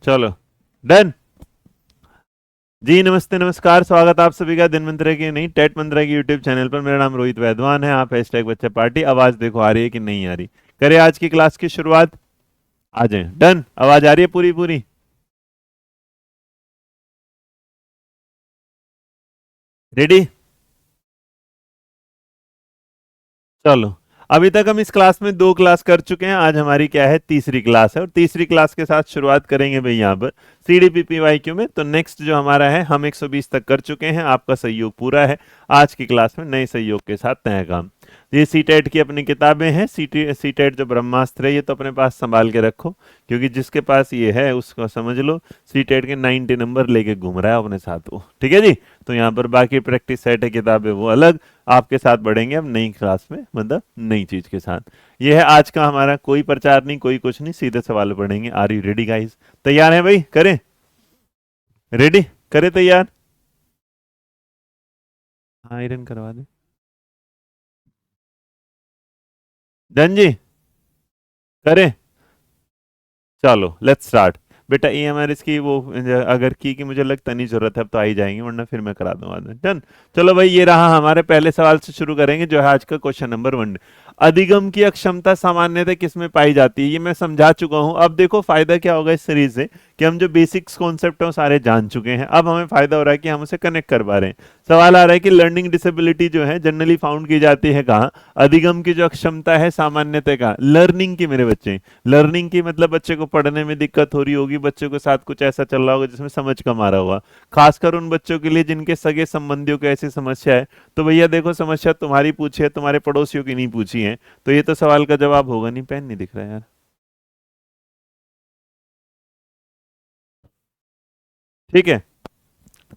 चलो डन। जी नमस्ते नमस्कार, स्वागत आप सभी का दिन मंत्रा की नहीं टेट मंत्रा की यूट्यूब चैनल पर। मेरा नाम रोहित वैद्वान है। आप हैशटैग बच्चा पार्टी। आवाज देखो आ रही है कि नहीं आ रही? करें आज की क्लास की शुरुआत। आ जाए। डन। आवाज आ रही है पूरी पूरी? रेडी? चलो। अभी तक हम इस क्लास में दो क्लास कर चुके हैं। आज हमारी क्या है, तीसरी क्लास है। और तीसरी क्लास के साथ शुरुआत करेंगे भाई यहाँ पर CDPPYQ में। तो नेक्स्ट जो हमारा है, हम 120 तक कर चुके हैं। आपका सहयोग पूरा है। आज की क्लास में नए सहयोग के साथ नया काम। ये सीटेट की अपनी किताबें हैं। सीटेट जो ब्रह्मास्त्र है, ये तो अपने पास संभाल के रखो, क्योंकि जिसके पास ये है उसको समझ लो सीटेट के 90 नंबर लेके घूम रहा है अपने साथ वो। ठीक है जी। तो यहाँ पर बाकी प्रैक्टिस सेट है, किताबें वो अलग आपके साथ बढ़ेंगे अब नई क्लास में, मतलब नई चीज के साथ। ये है आज का हमारा। कोई प्रचार नहीं, कोई कुछ नहीं, सीधे सवाल पढ़ेंगे। Are you ready guys? तैयार है भाई? करें? रेडी? करें तैयार? हाँ, आयरन करवा दे। डन जी? करें? चलो लेट्स स्टार्ट। बेटा EMR इसकी वो अगर की मुझे लगता नहीं जरूरत है, अब तो आ ही जाएंगे, वरना फिर मैं करा दूंगा बाद में। डन। चलो भाई, ये रहा हमारे पहले सवाल से शुरू करेंगे, जो है आज का क्वेश्चन नंबर 1। अधिगम की अक्षमता सामान्यतः किसमें पाई जाती है? ये मैं समझा चुका हूं। अब देखो फायदा क्या होगा इस सीरीज से, कि हम जो बेसिक्स कॉन्सेप्ट है वो सारे जान चुके हैं। अब हमें फायदा हो रहा है कि हम उसे कनेक्ट कर पा रहे हैं। सवाल आ रहा है कि लर्निंग डिसेबिलिटी जो है जनरली फाउंड की जाती है कहाँ? अधिगम की जो अक्षमता है सामान्यतः कहाँ? लर्निंग की मेरे बच्चे। लर्निंग की मतलब बच्चे को पढ़ने में दिक्कत हो रही होगी, बच्चे के साथ कुछ ऐसा चल रहा होगा जिसमें समझ कम आ रहा होगा। खासकर उन बच्चों के लिए जिनके सगे संबंधियों को ऐसी समस्या है। तो भैया देखो, समस्या तुम्हारी पूछी है, तुम्हारे पड़ोसियों की नहीं पूछी है। तो ये तो सवाल का जवाब होगा नहीं। पेन नहीं दिख रहा यार। ठीक है।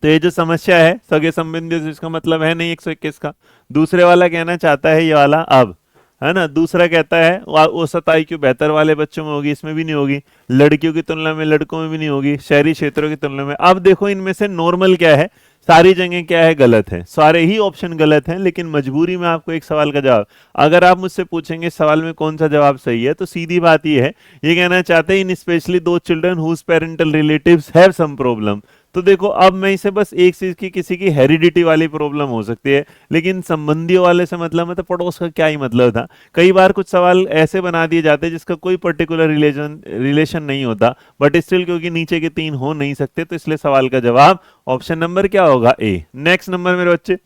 तो ये जो समस्या है सगे संबंधी से, इसका मतलब है नहीं 121 का। दूसरे वाला कहना चाहता है ये वाला अब, है ना। दूसरा कहता है औसत IQ बेहतर वाले बच्चों में होगी, इसमें भी नहीं होगी। लड़कियों की तुलना में लड़कों में भी नहीं होगी, शहरी क्षेत्रों की तुलना में। अब देखो इनमें से नॉर्मल क्या है? सारी जगह क्या है? गलत है। सारे ही ऑप्शन गलत हैं, लेकिन मजबूरी में आपको एक सवाल का जवाब। अगर आप मुझसे पूछेंगे सवाल में कौन सा जवाब सही है, तो सीधी बात ये है, ये कहना चाहते हैं in especially those children whose parental relatives have some problem. तो देखो अब मैं इसे बस एक चीज की, किसी की हेरिडिटी वाली प्रॉब्लम हो सकती है, लेकिन संबंधियों वाले से मतलब है तो पड़ोस का क्या ही मतलब था। कई बार कुछ सवाल ऐसे बना दिए जाते हैं जिसका कोई पर्टिकुलर रिलेशन नहीं होता, बट स्टिल क्योंकि नीचे के तीन हो नहीं सकते, तो इसलिए सवाल का जवाब ऑप्शन नंबर क्या होगा? ए। नेक्स्ट नंबर मेरे बच्चे।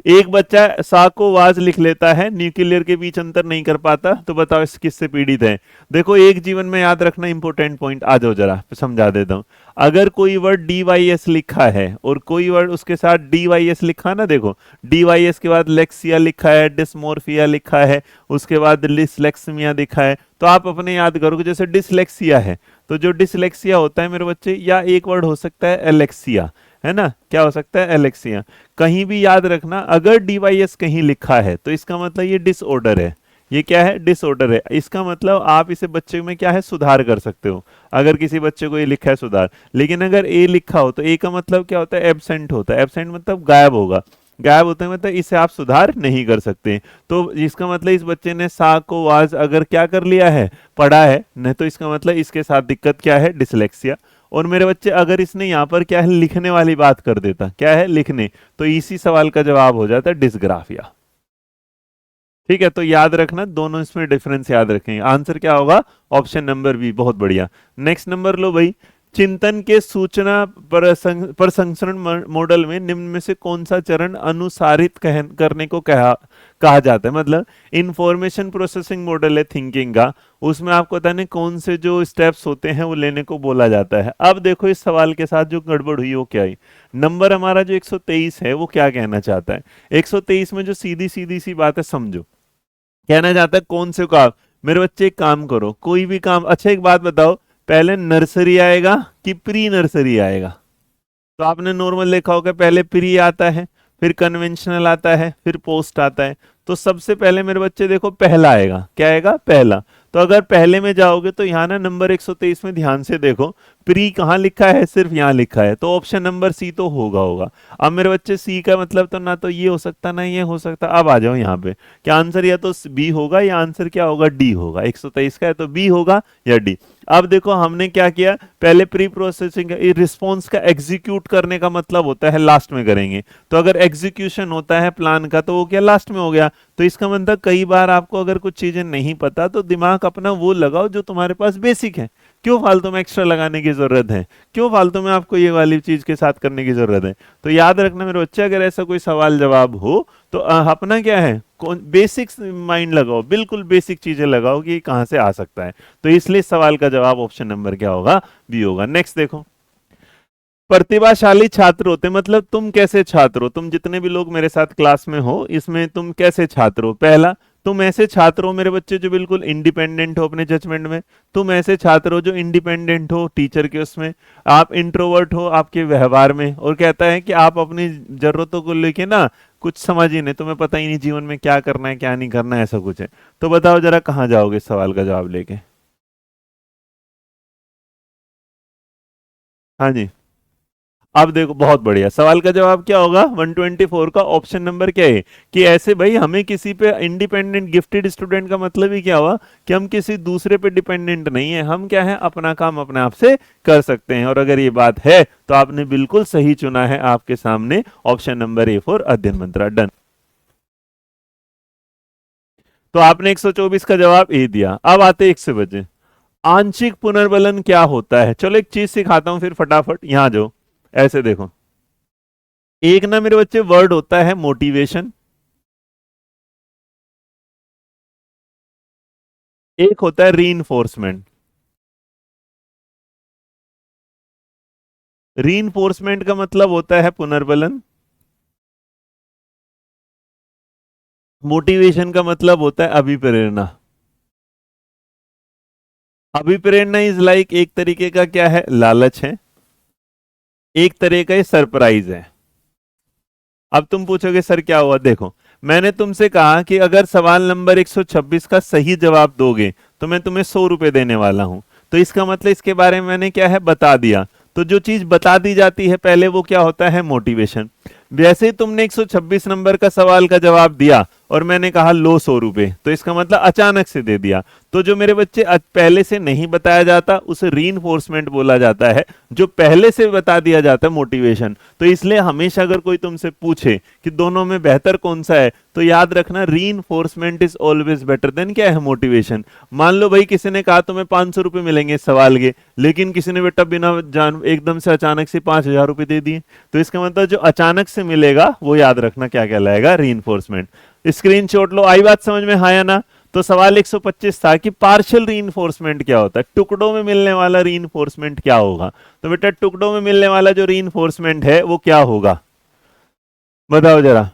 एक बच्चा सा को वाज लिख लेता है, न्यूक्लियर के बीच अंतर नहीं कर पाता, तो बताओ इस किससे पीड़ित है? देखो एक जीवन में याद रखना इंपॉर्टेंट पॉइंट। आ जाओ जरा समझा देता हूं। अगर कोई वर्ड DYS लिखा है और कोई वर्ड उसके साथ DYS लिखा ना, देखो DYS के बाद लेक्सिया लिखा है, डिस्मोर्फिया लिखा है, उसके बाद डिसलेक्सिया लिखा है, तो आप अपने याद करोगे जैसे डिसलेक्सिया है, तो जो डिसलेक्सिया होता है मेरे बच्चे, या एक वर्ड हो सकता है एलेक्सिया, है ना। क्या हो सकता है? एलेक्सिया। कहीं भी याद रखना, अगर DYS कहीं लिखा है तो इसका मतलब ये डिसऑर्डर है। ये क्या है? डिसऑर्डर है। इसका मतलब आप इसे बच्चे में क्या है, सुधार कर सकते हो। अगर किसी बच्चे को ये लिखा है सुधार, लेकिन अगर ए लिखा हो तो ए का मतलब क्या होता है? एब्सेंट होता है। एब्सेंट मतलब गायब होगा। गायब होते हैं मतलब इसे आप सुधार नहीं कर सकते। तो इसका मतलब इस बच्चे ने सा को वाज अगर क्या कर लिया है, पढ़ा है, नहीं तो इसका मतलब इसके साथ दिक्कत क्या है? डिसलेक्सिया। और मेरे बच्चे अगर इसने यहाँ पर क्या है, लिखने वाली बात कर देता, क्या है? लिखने, तो इसी सवाल का जवाब हो जाता है डिसग्राफिया। ठीक है, तो याद रखना दोनों इसमें डिफरेंस याद रखेंगे। आंसर क्या होगा? Option number B. बहुत बढ़िया। नेक्स्ट नंबर लो भाई। चिंतन के सूचना प्रसंस्करण मॉडल में निम्न में से कौन सा चरण अनुसारित करने को कहा कहा जाता है? मतलब इंफॉर्मेशन प्रोसेसिंग मॉडल है थिंकिंग का, उसमें आपको पता नहीं कौन से जो स्टेप्स होते हैं वो लेने को बोला जाता है। अब देखो इस सवाल के साथ जो गड़बड़ हुई वो क्या है। नंबर हमारा जो 123 है वो क्या कहना चाहता है? 123 में जो सीधी सीधी सी बात है समझो, कहना चाहता है कौन से काम। मेरे बच्चे एक काम करो, कोई भी काम। अच्छा एक बात बताओ, पहले नर्सरी आएगा कि प्री नर्सरी आएगा? तो आपने नॉर्मल देखा होगा, पहले प्री आता है, फिर कन्वेंशनल आता है, फिर पोस्ट आता है। तो सबसे पहले मेरे बच्चे देखो पहला आएगा। क्या आएगा? पहला। तो अगर पहले में जाओगे तो यहाँ ना नंबर 123 में ध्यान से देखो, प्री कहाँ लिखा है? सिर्फ यहाँ लिखा है, तो ऑप्शन नंबर सी तो होगा। अब मेरे बच्चे सी का मतलब तो ना तो ये हो सकता ना ये हो सकता। अब आ जाओ यहाँ पे, क्या आंसर या तो बी होगा या आंसर क्या होगा? डी होगा। 123 का है तो बी होगा या डी। अब देखो हमने क्या किया, पहले प्री प्रोसेसिंग रिस्पॉन्स का एग्जीक्यूट करने का मतलब होता है लास्ट में करेंगे, तो अगर एग्जीक्यूशन होता है प्लान का तो वो क्या लास्ट में हो गया। तो इसका मतलब कई बार आपको अगर कुछ चीजें नहीं पता तो दिमाग अपना वो लगाओ जो तुम्हारे पास बेसिक है, क्यों फालतू में एक्स्ट्रा लगाने की जरूरत है, क्यों फालतू में आपको ये वाली चीज के साथ करने की जरूरत है। तो याद रखना मेरे बच्चे, अगर ऐसा कोई सवाल जवाब हो तो अपना क्या है, बेसिक्स माइंड लगाओ, बिल्कुल बेसिक चीजें लगाओ कि कहां से आ सकता है। तो इसलिए सवाल का जवाब ऑप्शन नंबर क्या होगा, बी होगा। नेक्स्ट देखो, प्रतिभाशाली छात्र होते मतलब तुम कैसे छात्र हो, तुम जितने भी लोग मेरे साथ क्लास में हो इसमें तुम कैसे छात्र हो। पहला, तुम ऐसे छात्र हो मेरे बच्चे जो बिल्कुल इंडिपेंडेंट हो अपने जजमेंट में, तुम ऐसे छात्र हो जो इंडिपेंडेंट हो टीचर के उसमें, आप इंट्रोवर्ट हो आपके व्यवहार में, और कहता है कि आप अपनी जरूरतों को लेके ना कुछ समझ ही नहीं, तुम्हें पता ही नहीं जीवन में क्या करना है क्या नहीं करना है, ऐसा कुछ है। तो बताओ जरा कहाँ जाओगे इस सवाल का जवाब लेके। हाँ जी, अब देखो बहुत बढ़िया, सवाल का जवाब क्या होगा 124 का ऑप्शन नंबर क्या है, कि ऐसे भाई हमें किसी पे इंडिपेंडेंट गिफ्टेड स्टूडेंट का मतलब ही क्या हुआ कि हम किसी दूसरे पे डिपेंडेंट नहीं है, हम क्या है अपना काम अपने आप से कर सकते हैं। और अगर ये बात है तो आपने बिल्कुल सही चुना है, आपके सामने ऑप्शन नंबर ए फॉर अध्ययन मंत्रा, डन। तो आपने 124 का जवाब ए दिया। अब आते 1 से बचे, आंशिक पुनर्बलन क्या होता है। चलो एक चीज सिखाता हूं फिर फटाफट, यहां जाओ, ऐसे देखो, एक ना मेरे बच्चे वर्ड होता है मोटिवेशन, एक होता है रीइंफोर्समेंट। रीइंफोर्समेंट का मतलब होता है पुनर्बलन, मोटिवेशन का मतलब होता है अभिप्रेरणा। अभिप्रेरणा इज लाइक एक तरीके का क्या है, लालच है, एक तरह का ये सरप्राइज है। अब तुम पूछोगे सर क्या हुआ, देखो मैंने तुमसे कहा कि अगर सवाल नंबर 126 का सही जवाब दोगे तो मैं तुम्हें 100 रुपए देने वाला हूं। तो इसका मतलब इसके बारे में मैंने क्या है बता दिया। तो जो चीज बता दी जाती है पहले वो क्या होता है, मोटिवेशन। वैसे ही तुमने 126 नंबर का सवाल का जवाब दिया और मैंने कहा लो 100 रुपए, तो इसका मतलब अचानक से दे दिया। तो जो मेरे बच्चे पहले से नहीं बताया जाता उसे रीइंफोर्समेंट बोला जाता है, जो पहले से बता दिया जाता है मोटिवेशन। तो इसलिए हमेशा अगर कोई तुमसे पूछे कि दोनों में बेहतर कौन सा है तो याद रखना reinforcement is always better than क्या है, मोटिवेशन। मान लो भाई किसी ने कहा तुम्हें 500 रुपए मिलेंगे इस सवाल के, लेकिन किसी ने बेटा बिना जान एकदम से अचानक से 5,000 रुपए दे दिए, तो इसका मतलब जो अचानक से मिलेगा वो याद रखना क्या कहलाएगा, रीइंफोर्समेंट। स्क्रीनशॉट लो, आई बात समझ में, हाँ या ना। तो सवाल 125 था कि पार्शियल रीइंफोर्समेंट क्या होता है, टुकड़ों में मिलने वाला रीइंफोर्समेंट क्या होगा। तो बेटा टुकड़ों में मिलने वाला जो रीइंफोर्समेंट है वो क्या होगा, बताओ जरा।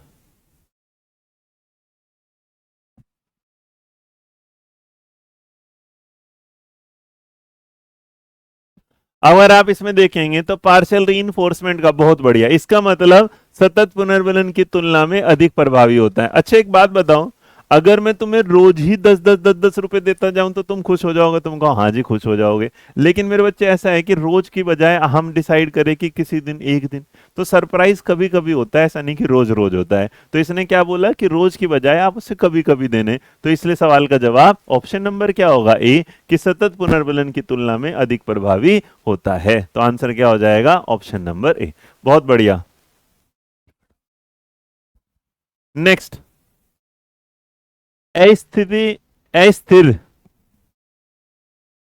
अगर आप इसमें देखेंगे तो पार्शियल रीइंफोर्समेंट का बहुत बढ़िया, इसका मतलब सतत पुनर्बलन की तुलना में अधिक प्रभावी होता है। अच्छा एक बात बताओ, अगर मैं तुम्हें रोज ही 10-10 10-10 रुपए देता जाऊं तो तुम खुश हो जाओगे, तुम कहो हाँ जी खुश हो जाओगे। लेकिन मेरे बच्चे ऐसा है कि रोज की बजाय हम डिसाइड करें कि किसी दिन एक दिन, तो सरप्राइज कभी कभी होता है, ऐसा नहीं कि रोज रोज होता है। तो इसने क्या बोला कि रोज की बजाय आप उसे कभी कभी देने। तो इसलिए सवाल का जवाब ऑप्शन नंबर क्या होगा, ए, कि सतत पुनर्बलन की तुलना में अधिक प्रभावी होता है। तो आंसर क्या हो जाएगा, ऑप्शन नंबर ए। बहुत बढ़िया। नेक्स्ट, अस्थिति अस्थिर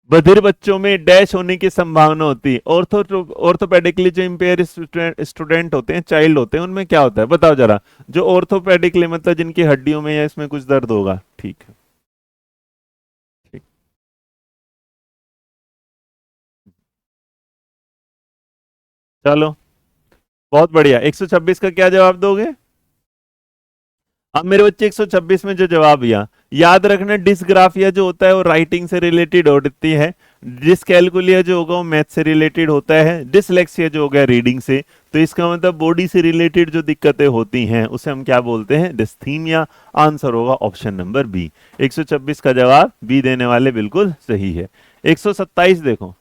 बधिर बच्चों में डैश होने की संभावना होती है। ऑर्थोपेडिकली जो इम्पेयर स्टूडेंट होते हैं, चाइल्ड होते हैं, उनमें क्या होता है बताओ जरा। जो ऑर्थोपेडिकली मतलब जिनकी हड्डियों में या इसमें कुछ दर्द होगा, ठीक है, ठीक। चलो बहुत बढ़िया, 126 का क्या जवाब दोगे। अब मेरे बच्चे 126 में जो जवाब दिया, याद रखना डिस्ग्राफिया जो होता है वो राइटिंग से रिलेटेड होती है, डिसकैलकुलिया जो होगा वो मैथ से रिलेटेड होता है, डिसलेक्सिया जो हो गया रीडिंग से। तो इसका मतलब बॉडी से रिलेटेड जो दिक्कतें होती हैं उसे हम क्या बोलते हैं, डिस्थीमिया। आंसर होगा ऑप्शन नंबर बी। 126 का जवाब बी देने वाले बिल्कुल सही है। 127 देखो,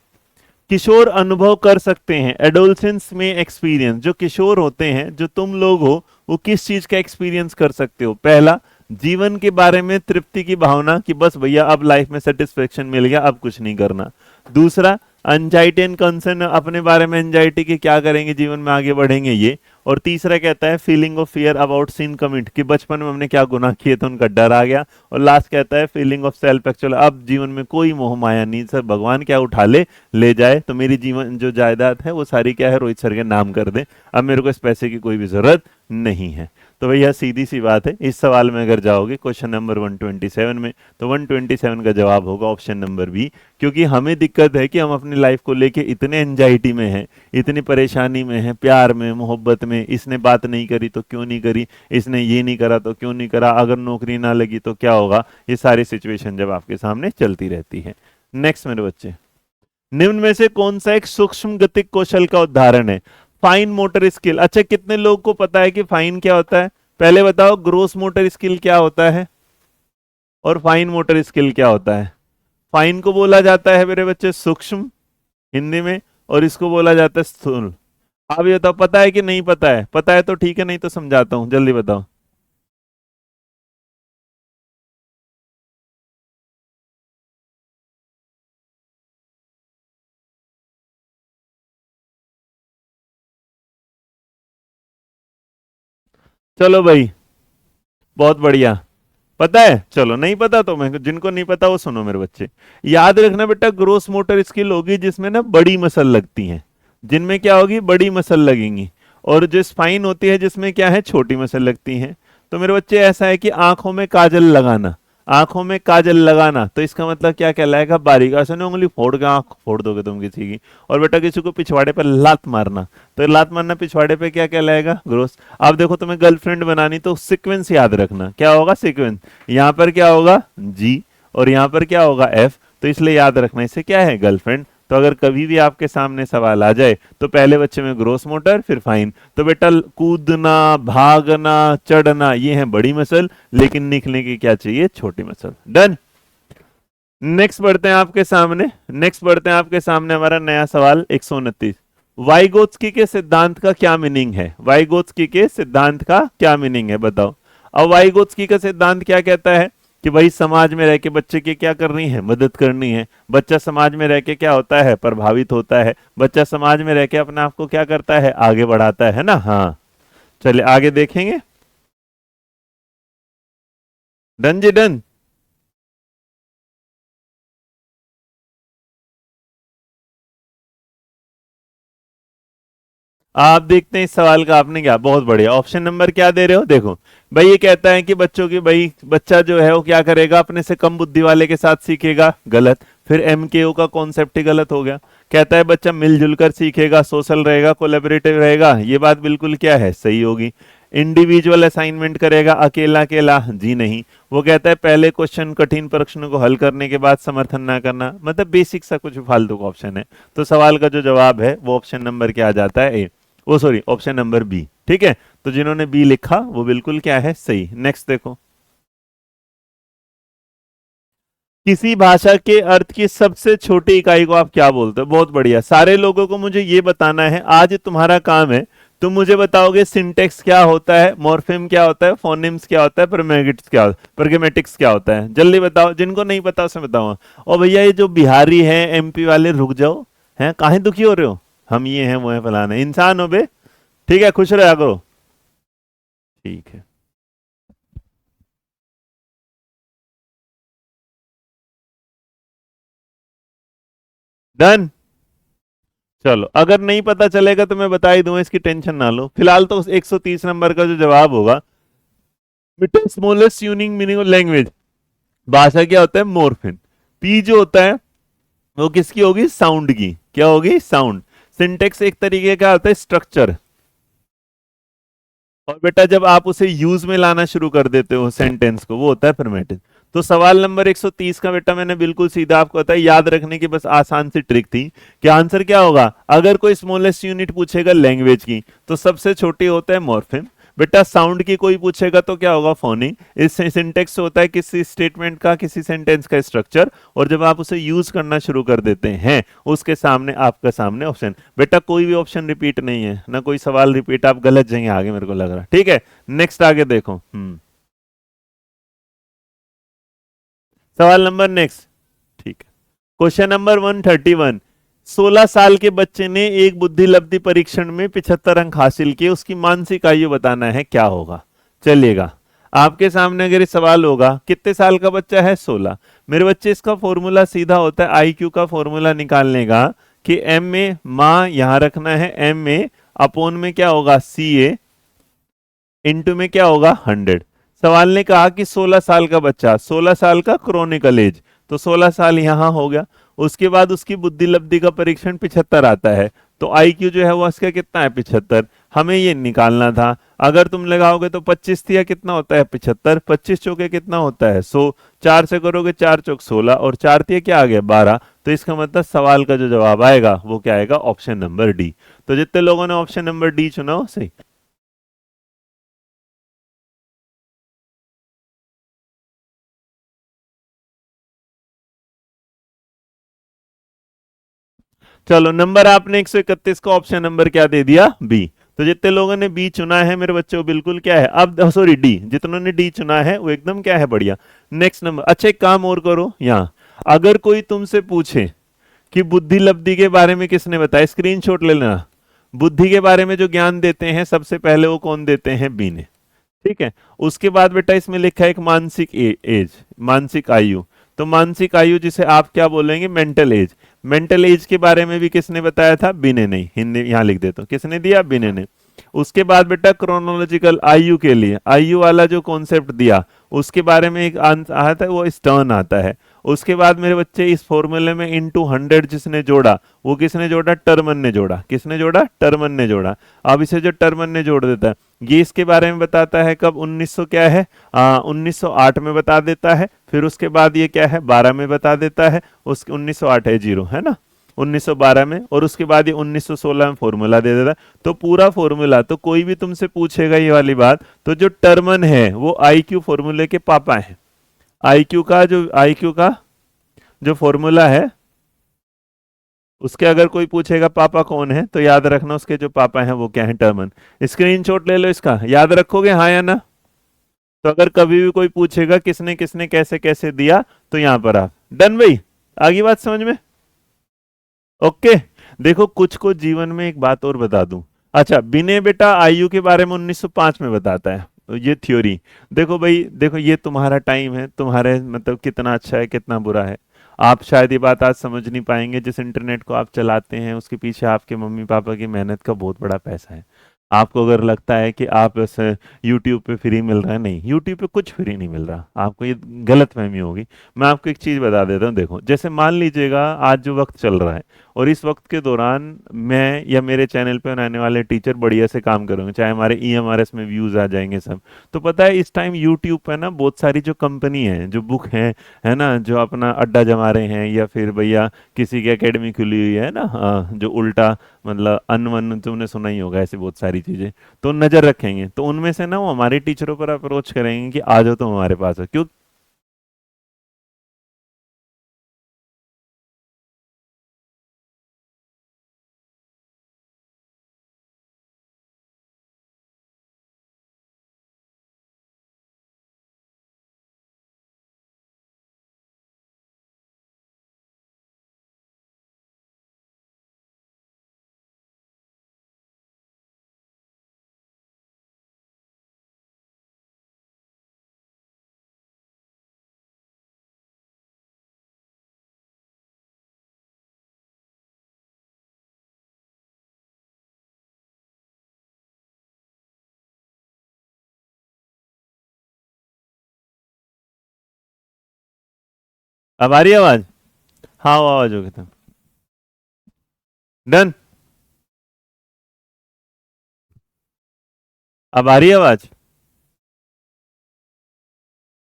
किशोर अनुभव कर सकते हैं, एडोलसेंस में एक्सपीरियंस, जो किशोर होते हैं जो तुम लोग हो वो किस चीज का एक्सपीरियंस कर सकते हो। पहला, जीवन के बारे में तृप्ति की भावना कि बस भैया अब लाइफ में सेटिस्फेक्शन मिल गया, अब कुछ नहीं करना। दूसरा एंजाइटी एंड कंसर्न, अपने बारे में एंजाइटी कि क्या करेंगे जीवन में, आगे बढ़ेंगे ये। और तीसरा कहता है feeling of fear about sin commit, कि बचपन में हमने क्या गुनाह किए तो उनका डर आ गया। और लास्ट कहता है फीलिंग ऑफ सेल्फ एक्चुअल, अब जीवन में कोई मोह माया नहीं सर, भगवान क्या उठा ले जाए तो मेरी जीवन जो जायदाद है वो सारी क्या है रोहित सर के नाम कर दे, अब मेरे को इस पैसे की कोई भी जरूरत नहीं है। तो भैया सीधी सी बात है, इस सवाल में अगर जाओगे क्वेश्चन नंबर 127 में, तो 127 का जवाब होगा ऑप्शन नंबर बी। क्योंकि हमें दिक्कत है कि हम अपनी लाइफ को लेके इतने एंजाइटी में हैं, इतनी परेशानी में हैं, प्यार में, मोहब्बत में, इसने बात नहीं करी तो क्यों नहीं करी, इसने ये नहीं करा तो क्यों नहीं करा, अगर नौकरी ना लगी तो क्या होगा, ये सारी सिचुएशन जब आपके सामने चलती रहती है। नेक्स्ट मेरे बच्चे, निम्न में से कौन सा एक सूक्ष्म गतिक कौशल का उदाहरण है? Fine motor skill. अच्छा, कितने लोग को पता है कि फाइन क्या होता है? पहले बताओ, ग्रोस मोटर स्किल क्या होता है और फाइन मोटर स्किल क्या होता है? फाइन को बोला जाता है मेरे बच्चे सूक्ष्म हिंदी में, और इसको बोला जाता है स्थूल। आप ये बताओ पता है कि नहीं पता है? पता है तो ठीक है, नहीं तो समझाता हूं, जल्दी बताओ। चलो भाई, बहुत बढ़िया, पता है। चलो नहीं पता तो मैं, जिनको नहीं पता वो सुनो मेरे बच्चे, याद रखना बेटा, ग्रोस मोटर स्किल होगी जिसमें ना बड़ी मसल लगती हैं, जिनमें क्या होगी, बड़ी मसल लगेंगी। और जो स्पाइन होती है जिसमें क्या है, छोटी मसल लगती हैं। तो मेरे बच्चे ऐसा है कि आंखों में काजल लगाना, आंखों में काजल लगाना, तो इसका मतलब क्या कहलाएगा, बारीक। ऐसा नहीं उंगली फोड़ के आंख फोड़ दोगे तुम किसी की। और बेटा किसी को पिछवाड़े पर लात मारना, तो लात मारना पिछवाड़े पे क्या कहलाएगा, ग्रोस। आप देखो तुम्हें गर्लफ्रेंड बनानी तो सीक्वेंस याद रखना, क्या होगा सीक्वेंस, यहाँ पर क्या होगा जी, और यहाँ पर क्या होगा एफ, तो इसलिए याद रखना इसे क्या है, गर्लफ्रेंड। तो अगर कभी भी आपके सामने सवाल आ जाए तो पहले बच्चे में ग्रोस मोटर फिर फाइन। तो बेटा कूदना, भागना, चढ़ना ये है बड़ी मसल, लेकिन निकलने की क्या चाहिए, छोटी मसल। डन। नेक्स्ट बढ़ते हैं आपके सामने, नेक्स्ट बढ़ते हैं आपके सामने हमारा नया सवाल 129। वाइगोत्स्की के सिद्धांत का क्या मीनिंग है? वाइगोत्स्की के सिद्धांत का क्या मीनिंग है बताओ। अब वाइगोत्स्की का सिद्धांत क्या कहता है कि भाई समाज में रह के बच्चे की क्या करनी है, मदद करनी है। बच्चा समाज में रह के क्या होता है, प्रभावित होता है। बच्चा समाज में रह के अपने आप को क्या करता है, आगे बढ़ाता है ना। हाँ चलिए आगे देखेंगे। डन जी डन। आप देखते हैं इस सवाल का आपने क्या, बहुत बढ़िया। ऑप्शन नंबर क्या दे रहे हो, देखो भाई ये कहता है कि बच्चों की, भाई बच्चा जो है वो क्या करेगा, अपने से कम बुद्धि वाले के साथ सीखेगा, गलत। फिर एमकेओ का कॉन्सेप्ट ही गलत हो गया। कहता है बच्चा मिलजुल कर सीखेगा, सोशल रहेगा, कोलेबरेटिव रहेगा, ये बात बिल्कुल क्या है, सही होगी। इंडिविजुअल असाइनमेंट करेगा, अकेला अकेला, जी नहीं। वो कहता है पहले क्वेश्चन कठिन प्रश्नों को हल करने के बाद समर्थन ना करना, मतलब बेसिक सा कुछ फालतू का ऑप्शन है। तो सवाल का जो जवाब है वो ऑप्शन नंबर क्या आ जाता है, ए, वो सॉरी ऑप्शन नंबर बी। ठीक है, तो जिन्होंने बी लिखा वो बिल्कुल क्या है, सही। नेक्स्ट देखो, किसी भाषा के अर्थ की सबसे छोटी इकाई को आप क्या बोलते हो? बहुत बढ़िया, सारे लोगों को मुझे ये बताना है, आज तुम्हारा काम है। तुम मुझे बताओगे सिंटेक्स क्या होता है, मॉर्फेम क्या होता है, फोनेम्स क्या होता है, परमेटिक्स क्या होता है, परगमेटिक्स क्या होता है, जल्दी बताओ। जिनको नहीं पता उसे बताओ। और भैया ये जो बिहारी हैं, एमपी वाले, रुक जाओ, हैं काहे दुखी हो रहे हो, हम ये हैं वो हैं फलाना, इंसान हो बे, ठीक है, खुश रहा करो। ठीक है, डन। चलो अगर नहीं पता चलेगा तो मैं बता ही दूंगा, इसकी टेंशन ना लो। फिलहाल तो 130 नंबर का जो जवाब होगा, smallest unique meaning of language, भाषा क्या होता है, मोर्फिन। पी जो होता है वो किसकी होगी, साउंड की, क्या होगी, साउंड। सिंटेक्स एक तरीके का होता है स्ट्रक्चर, और बेटा जब आप उसे यूज में लाना शुरू कर देते हो सेंटेंस को, वो होता है परमेटिव। तो सवाल नंबर 130 का बेटा मैंने बिल्कुल सीधा आपको बताया, याद रखने की बस आसान सी ट्रिक थी कि आंसर क्या होगा। अगर कोई स्मॉलेस्ट यूनिट पूछेगा लैंग्वेज की तो सबसे छोटी होता है मॉर्फेम। बेटा साउंड की कोई पूछेगा तो क्या होगा, फोनिक। इस सिंटेक्स होता है किसी स्टेटमेंट का, किसी सेंटेंस का स्ट्रक्चर, और जब आप उसे यूज करना शुरू कर देते हैं उसके सामने आपका सामने ऑप्शन। बेटा कोई भी ऑप्शन रिपीट नहीं है ना, कोई सवाल रिपीट, आप गलत जाएंगे आगे मेरे को लग रहा है। ठीक है, नेक्स्ट आगे देखो। सवाल नंबर नेक्स्ट। ठीक है, क्वेश्चन नंबर 131। 16 साल के बच्चे ने एक बुद्धिलब्धि परीक्षण में 75 अंक हासिल किए, उसकी मानसिक आयु बताना है, क्या होगा? चलिएगा, आपके सामने अगर ये सवाल होगा, कितने साल का बच्चा है? 16। मेरे बच्चे, इसका फॉर्मूला सीधा होता है, आईक्यू का फॉर्मूला निकालने का, कि एम में मां यहां रखना है, एम में अपोन में क्या होगा? सी ए, इंटू में क्या होगा? 100। सवाल ने कहा कि 16 साल का बच्चा, 16 साल का क्रोनिकल एज, तो 16 साल यहां हो गया। उसके बाद उसकी बुद्धिलब्धि का परीक्षण 75 आता है, तो आईक्यू जो है वो इसका कितना है? 75। हमें ये निकालना था। अगर तुम लगाओगे तो 25 या कितना होता है? 75। 25 चौके कितना होता है? 100। 4 से करोगे 4 चौक 16, और 4 तिया क्या आ गया? 12। तो इसका मतलब सवाल का जो जवाब आएगा वो क्या आएगा? Option number D. तो जितने लोगों ने ऑप्शन नंबर डी चुना हो सही। चलो, नंबर आपने 131 का ऑप्शन नंबर क्या दे दिया? बी। तो जितने लोगों ने बी चुना है मेरे बच्चों, बिल्कुल क्या है अब, सॉरी डी, जितनों ने डी चुना है वो एकदम क्या है? बढ़िया। Next number. अच्छा, एक काम और करो, यहाँ अगर कोई तुमसे पूछे कि बुद्धि लब्धि के बारे में किसने बताया, स्क्रीनशॉट ले लेना। बुद्धि के बारे में जो ज्ञान देते हैं सबसे पहले वो कौन देते हैं? बी ने। ठीक है, उसके बाद बेटा इसमें लिखा है एक मानसिक एज, मानसिक आयु। तो मानसिक आयु जिसे आप क्या बोलेंगे? Mental as. मेंटल एज के बारे में भी किसने बताया था? बिने नहीं। हिंदी यहां लिख देता हूं, किसने दिया? बिने ने। उसके बाद बेटा क्रोनोलॉजिकल आयु के लिए आयु वाला जो कॉन्सेप्ट दिया, उसके बारे में एक आता है, वो स्टर्न आता है। उसके बाद मेरे बच्चे इस फॉर्मूले में इनटू 100 जिसने जोड़ा, वो किसने जोड़ा? टर्मन ने जोड़ा। किसने जोड़ा? टर्मन ने जोड़ा। अब इसे जो टर्मन ने जोड़ देता है, ये इसके बारे में बताता है कब? 1900 क्या है? 1908 में बता देता है। फिर उसके बाद ये क्या है? 12 में बता देता है। उस 1908 है, जीरो है ना, 1912 में। और उसके बाद ये 1916 में फॉर्मूला दे देता है। तो पूरा फॉर्मूला, तो कोई भी तुमसे पूछेगा ये वाली बात, तो जो टर्मन है वो आईक्यू फॉर्मूले के पापा है। आईक्यू का जो फॉर्मूला है उसके अगर कोई पूछेगा पापा कौन है, तो याद रखना उसके जो पापा हैं वो क्या है? टर्मन। स्क्रीनशॉट ले लो इसका, याद रखोगे हाँ या ना? तो अगर कभी भी कोई पूछेगा किसने किसने कैसे कैसे दिया, तो यहां पर आप डन भाई। आगे बात समझ में? ओके। देखो, कुछ को जीवन में एक बात और बता दूं। अच्छा, बिने बेटा आयु के बारे में 1905 में बताता है, तो ये थ्योरी। देखो भाई, देखो ये तुम्हारा टाइम है, तुम्हारे मतलब कितना अच्छा है कितना बुरा है। आप शायद ये बात आज समझ नहीं पाएंगे, जिस इंटरनेट को आप चलाते हैं उसके पीछे आपके मम्मी पापा की मेहनत का बहुत बड़ा पैसा है। आपको अगर लगता है कि आप ऐसे यूट्यूब पे फ्री मिल रहा है, नहीं, यूट्यूब पे कुछ फ्री नहीं मिल रहा, आपको ये गलत फहमी होगी। मैं आपको एक चीज़ बता देता हूँ। देखो, जैसे मान लीजिएगा आज जो वक्त चल रहा है, और इस वक्त के दौरान मैं या मेरे चैनल पे आने वाले टीचर बढ़िया से काम करेंगे, चाहे हमारे ईएमआरएस में व्यूज आ जाएंगे सब। तो पता है इस टाइम यूट्यूब पे ना बहुत सारी जो कंपनी है, जो बुक है ना, जो अपना अड्डा जमा रहे हैं, या फिर भैया किसी की एकेडमी खुली हुई है ना, जो उल्टा मतलब अनवन, तुमने सुना ही होगा ऐसी बहुत सारी चीजें। तो नजर रखेंगे, तो उनमें से ना वो हमारे टीचरों पर अप्रोच करेंगे कि आ जाओ तुम हमारे पास, क्यों? अब आ रही है आवाज? हाँ, वो आवाज हो गई। डन। अब आ रही है आवाज?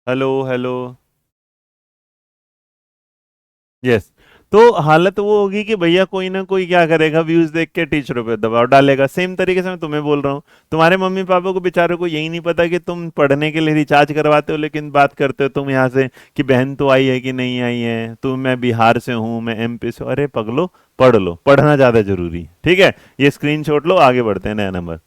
Hello hello. यस। तो हालत वो होगी कि भैया कोई ना कोई क्या करेगा, व्यूज देख के टीचरों पे दबाव डालेगा। सेम तरीके से मैं तुम्हें बोल रहा हूँ, तुम्हारे मम्मी पापा को बेचारों को यही नहीं पता कि तुम पढ़ने के लिए रिचार्ज करवाते हो, लेकिन बात करते हो तुम यहाँ से कि बहन तो आई है कि नहीं आई है, तुम, मैं बिहार से हूँ, मैं एमपी से हूँ। अरे पगलो, पढ़ लो, पढ़ना ज्यादा जरूरी है। ठीक है, ये स्क्रीनशॉट लो, आगे बढ़ते हैं, नया नंबर।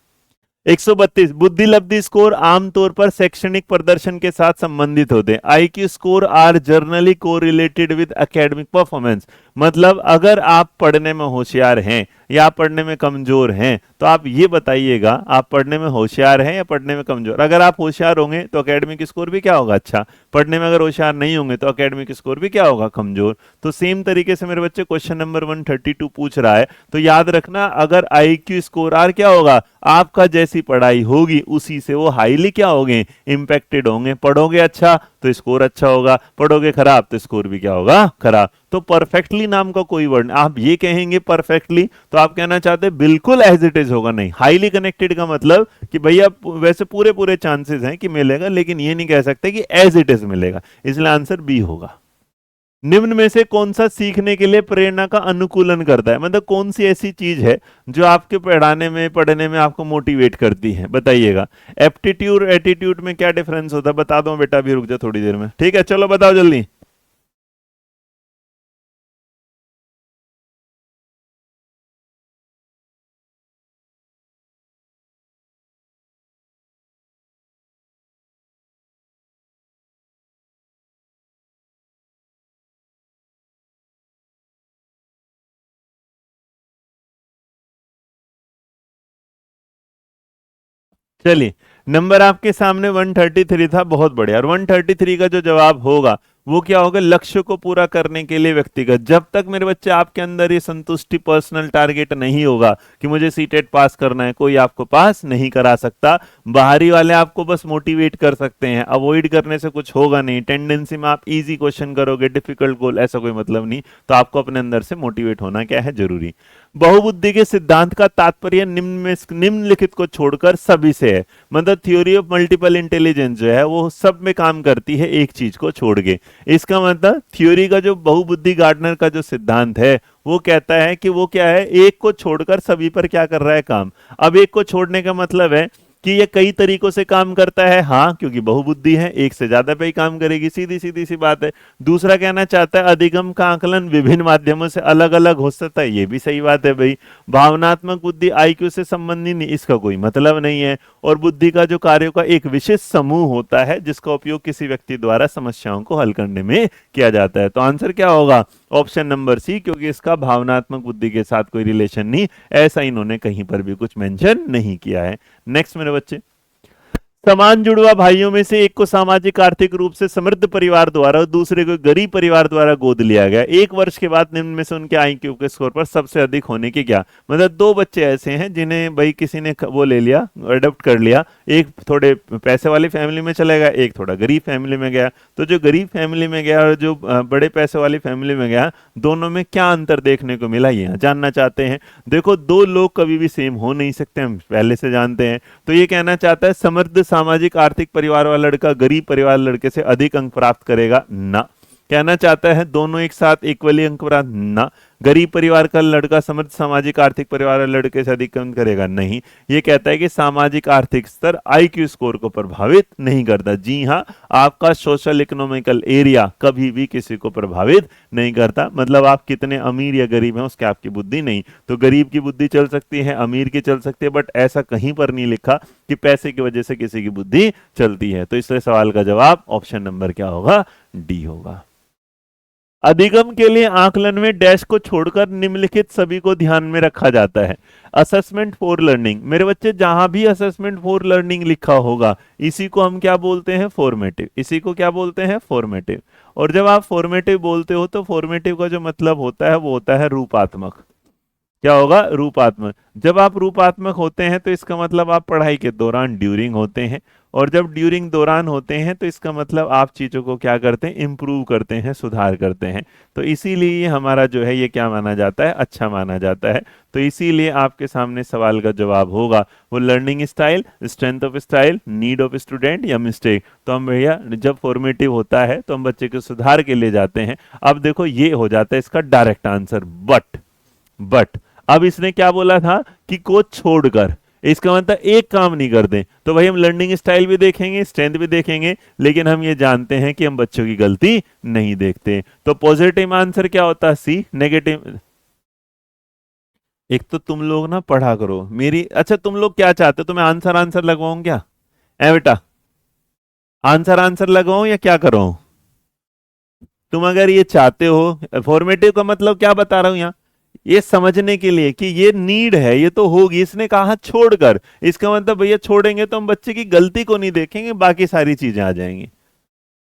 132 बुद्धि लब्धि स्कोर आमतौर पर शैक्षणिक प्रदर्शन के साथ संबंधित होते हैं। IQ score are generally correlated with academic performance. मतलब अगर आप पढ़ने में होशियार हैं या आप पढ़ने में कमजोर हैं तो आप ये बताइएगा आप पढ़ने में होशियार हैं या पढ़ने में कमजोर। अगर आप होशियार होंगे तो एकेडमिक स्कोर भी क्या होगा, अच्छा। पढ़ने में अगर होशियार नहीं होंगे तो एकेडमिक स्कोर भी क्या होगा, कमजोर। तो सेम तरीके से मेरे बच्चे क्वेश्चन नंबर 132 पूछ रहा है तो याद रखना अगर आईक्यू स्कोर आर क्या होगा, आपका जैसी पढ़ाई होगी उसी से वो हाईली क्या होंगे, इंपैक्टेड होंगे। पढ़ोगे अच्छा तो स्कोर अच्छा होगा, पढ़ोगे खराब तो स्कोर भी क्या होगा, खराब। तो परफेक्टली नाम का कोई वर्ड, आप ये कहेंगे परफेक्टली तो आप कहना चाहते हैं बिल्कुल एज इट इज होगा, नहीं। हाईली कनेक्टेड का मतलब कि भैया वैसे पूरे पूरे चांसेस हैं कि मिलेगा, लेकिन ये नहीं कह सकते कि एज इट इज मिलेगा, इसलिए आंसर बी होगा। निम्न में से कौन सा सीखने के लिए प्रेरणा का अनुकूलन करता है, मतलब कौन सी ऐसी चीज है जो आपके पढ़ने में आपको मोटिवेट करती है, बताइएगा। एप्टीट्यूड एटीट्यूड में क्या डिफरेंस होता है, बता दो बेटा, अभी रुक जा थोड़ी देर में, ठीक है, चलो बताओ जल्दी। चलिए, नंबर आपके सामने 133 था, बहुत बढ़िया। और 133 का जो जवाब होगा वो क्या होगा, लक्ष्य को पूरा करने के लिए व्यक्तिगत। जब तक मेरे बच्चे आपके अंदर ये संतुष्टि पर्सनल टारगेट नहीं होगा कि मुझे सीटेट पास करना है, कोई आपको पास नहीं करा सकता। बाहरी वाले आपको बस मोटिवेट कर सकते हैं, अवॉइड करने से कुछ होगा नहीं। टेंडेंसी में आप इजी क्वेश्चन करोगे, डिफिकल्ट गोल, ऐसा कोई मतलब नहीं। तो आपको अपने अंदर से मोटिवेट होना क्या है, जरूरी। बहुबुद्धि के सिद्धांत का तात्पर्य निम्नलिखित को छोड़कर सभी से है। मतलब थ्योरी ऑफ मल्टीपल इंटेलिजेंस जो है वो सब में काम करती है, एक चीज को छोड़ के। इसका मतलब थ्योरी का जो बहुबुद्धि गार्डनर का जो सिद्धांत है वो कहता है कि वो क्या है, एक को छोड़कर सभी पर क्या कर रहा है, काम। अब एक को छोड़ने का मतलब है कि ये कई तरीकों से काम करता है, हाँ, क्योंकि बहुबुद्धि है, एक से ज्यादा पे ही काम करेगी, सीधी सीधी सी बात है। दूसरा कहना चाहता है अधिगम का आकलन विभिन्न माध्यमों से अलग अलग हो सकता है, ये भी सही बात है भाई। भावनात्मक बुद्धि आईक्यू से संबंधित नहीं, इसका कोई मतलब नहीं है। और बुद्धि का जो कार्यों का एक विशेष समूह होता है जिसका उपयोग किसी व्यक्ति द्वारा समस्याओं को हल करने में किया जाता है। तो आंसर क्या होगा, ऑप्शन नंबर सी, क्योंकि इसका भावनात्मक बुद्धि के साथ कोई रिलेशन नहीं, ऐसा इन्होंने कहीं पर भी कुछ मेंशन नहीं किया है। नेक्स्ट मेरे बच्चे, समान जुड़वा भाइयों में से एक को सामाजिक आर्थिक रूप से समृद्ध परिवार द्वारा और दूसरे को गरीब परिवार द्वारा गोद लिया गया। एक वर्ष के बाद निम्न में से उनके आईक्यू के स्कोर पर सबसे अधिक होने की क्या, मतलब दो बच्चे ऐसे हैं जिन्हें भाई किसी ने वो ले लिया, अडॉप्ट कर लिया। एक थोड़े पैसे वाली फैमिली में चला गया, एक थोड़ा गरीब फैमिली में गया। तो जो गरीब फैमिली में गया और जो बड़े पैसे वाली फैमिली में गया, दोनों में क्या अंतर देखने को मिला, ये जानना चाहते हैं। देखो, दो लोग कभी भी सेम हो नहीं सकते, हम पहले से जानते हैं। तो ये कहना चाहता है समृद्ध सामाजिक आर्थिक परिवार वाला लड़का गरीब परिवार लड़के से अधिक अंक प्राप्त करेगा, ना। कहना चाहता है दोनों एक साथ इक्वली अंक प्राप्त, ना। गरीब परिवार का लड़का समृद्ध सामाजिक आर्थिक परिवार वाले लड़के से अधिक अंक करेगा, नहीं। ये कहता है कि सामाजिक आर्थिक स्तर आईक्यू स्कोर को प्रभावित नहीं करता। जी हाँ, आपका सोशल इकोनॉमिकल एरिया कभी भी किसी को प्रभावित नहीं करता। मतलब आप कितने अमीर या गरीब हैं उसके आपकी बुद्धि नहीं। तो गरीब की बुद्धि चल सकती है, अमीर की चल सकती है, बट ऐसा कहीं पर नहीं लिखा कि पैसे की वजह से किसी की बुद्धि चलती है। तो इसलिए सवाल का जवाब ऑप्शन नंबर क्या होगा, डी होगा। अधिगम के लिए आकलन में डैश को छोड़कर निम्नलिखित सभी को ध्यान में रखा जाता है। असेसमेंट फॉर लर्निंग, मेरे बच्चे जहां भी असेसमेंट फॉर लर्निंग लिखा होगा इसी को हम क्या बोलते हैं, फॉर्मेटिव। इसी को क्या बोलते हैं, फॉर्मेटिव। और जब आप फॉर्मेटिव बोलते हो तो फॉर्मेटिव का जो मतलब होता है वो होता है रूपात्मक। क्या होगा, रूपात्मक। जब आप रूपात्मक होते हैं तो इसका मतलब आप पढ़ाई के दौरान ड्यूरिंग होते हैं, और जब ड्यूरिंग दौरान होते हैं तो इसका मतलब आप चीजों को क्या करते हैं, इंप्रूव करते हैं, सुधार करते हैं। तो इसीलिए ये हमारा जो है ये क्या माना जाता है, अच्छा माना जाता है। तो इसीलिए आपके सामने सवाल का जवाब होगा वो learning style, strength of style, need of student या मिस्टेक। तो हम भैया जब फॉर्मेटिव होता है तो हम बच्चे के सुधार के लिए जाते हैं। अब देखो ये हो जाता है इसका डायरेक्ट आंसर, बट अब इसने क्या बोला था कि कोच छोड़कर, इसका मतलब एक काम नहीं करते। तो भाई हम लर्निंग स्टाइल भी देखेंगे, स्ट्रेंथ भी देखेंगे, लेकिन हम ये जानते हैं कि हम बच्चों की गलती नहीं देखते। तो पॉजिटिव आंसर क्या होता है, सी। नेगेटिव एक तो तुम लोग ना पढ़ा करो मेरी, अच्छा तुम लोग क्या चाहते हो, तुम्हें आंसर आंसर लगवाऊं क्या? ए बेटा, आंसर आंसर लगवाऊं या क्या करो? तुम अगर ये चाहते हो, फॉर्मेटिव का मतलब क्या बता रहा हूं यहाँ, ये समझने के लिए कि ये नीड है, ये तो होगी, इसने कहा छोड़कर, इसका मतलब भैया छोड़ेंगे तो हम बच्चे की गलती को नहीं देखेंगे, बाकी सारी चीजें आ जाएंगी।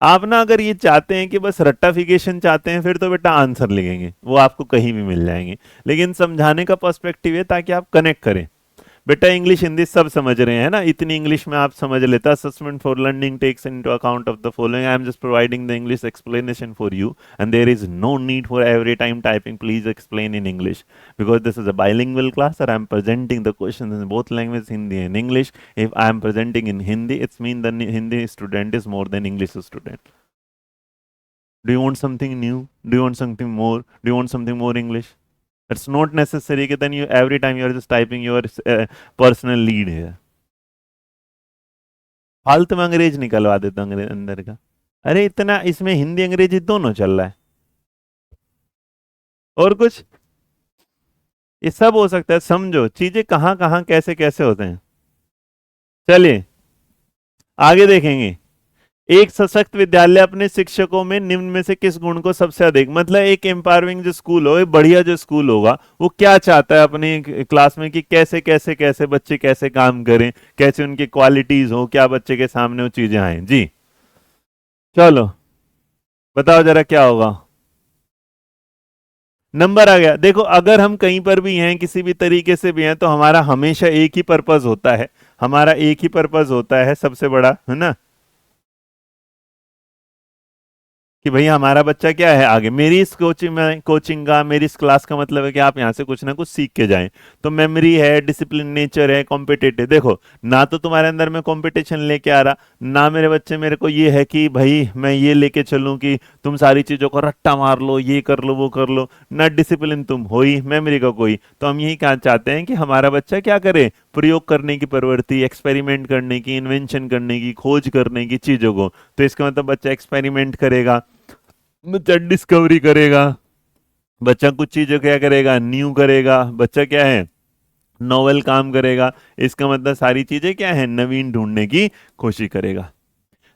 आप ना अगर ये चाहते हैं कि बस रट्टाफिकेशन चाहते हैं, फिर तो बेटा आंसर लिखेंगे, वो आपको कहीं भी मिल जाएंगे। लेकिन समझाने का पर्सपेक्टिव है ताकि आप कनेक्ट करें। बेटा इंग्लिश हिंदी सब समझ रहे हैं ना, इतनी इंग्लिश में आप समझ लेता। Assessment for learning takes into account of the following, I am just providing the English explanation for you and there is no need for every time typing please explain in English because this is a bilingual class or I'm presenting the questions in both languages, Hindi and English. If I am presenting in Hindi, it's mean the Hindi student is more than English student. Do you want something new? Do you want something more? Do you want something more English? It's not necessary that then you every time you are just typing your personal lead here. फालतू में अंग्रेज निकलवा देता अंग्रेज अंदर का। अरे इतना इसमें हिंदी अंग्रेजी दोनों चल रहा है, और कुछ ये सब हो सकता है। समझो चीजें कहाँ कहाँ कैसे कैसे होते हैं। चलिए आगे देखेंगे। एक सशक्त विद्यालय अपने शिक्षकों में निम्न में से किस गुण को सबसे अधिक, मतलब एक एम्पावरिंग जो स्कूल हो, एक बढ़िया जो स्कूल होगा, वो क्या चाहता है अपनी क्लास में कि कैसे कैसे कैसे बच्चे कैसे काम करें, कैसे उनकी क्वालिटीज हो, क्या बच्चे के सामने वो चीजें आए जी। चलो बताओ जरा क्या होगा। नंबर आ गया। देखो अगर हम कहीं पर भी हैं, किसी भी तरीके से भी हैं, तो हमारा हमेशा एक ही पर्पज होता है, हमारा एक ही पर्पज होता है सबसे बड़ा, है ना, कि भैया हमारा बच्चा क्या है आगे। मेरी इस कोचिंग का, मेरी इस क्लास का मतलब है कि आप यहाँ से कुछ ना कुछ सीख के जाएं। तो मेमोरी है, डिसिप्लिन नेचर है, कॉम्पिटेटिव। देखो ना तो तुम्हारे अंदर में कंपटीशन लेके आ रहा, ना मेरे बच्चे मेरे को ये है कि भाई मैं ये लेके चलूं कि तुम सारी चीजों को रट्टा मार लो, ये कर लो वो कर लो, ना डिसिप्लिन तुम हो ही, मेमोरी का कोई। तो हम यही क्या चाहते हैं कि हमारा बच्चा क्या करे, प्रयोग करने की प्रवृत्ति, एक्सपेरिमेंट करने की, इन्वेंशन करने की, खोज करने की चीजों को। तो इसका मतलब बच्चा एक्सपेरिमेंट करेगा, बच्चा डिस्कवरी करेगा, बच्चा कुछ चीजें क्या करेगा, न्यू करेगा, बच्चा क्या है, नोवेल काम करेगा। इसका मतलब सारी चीजें क्या है, नवीन ढूंढने की कोशिश करेगा।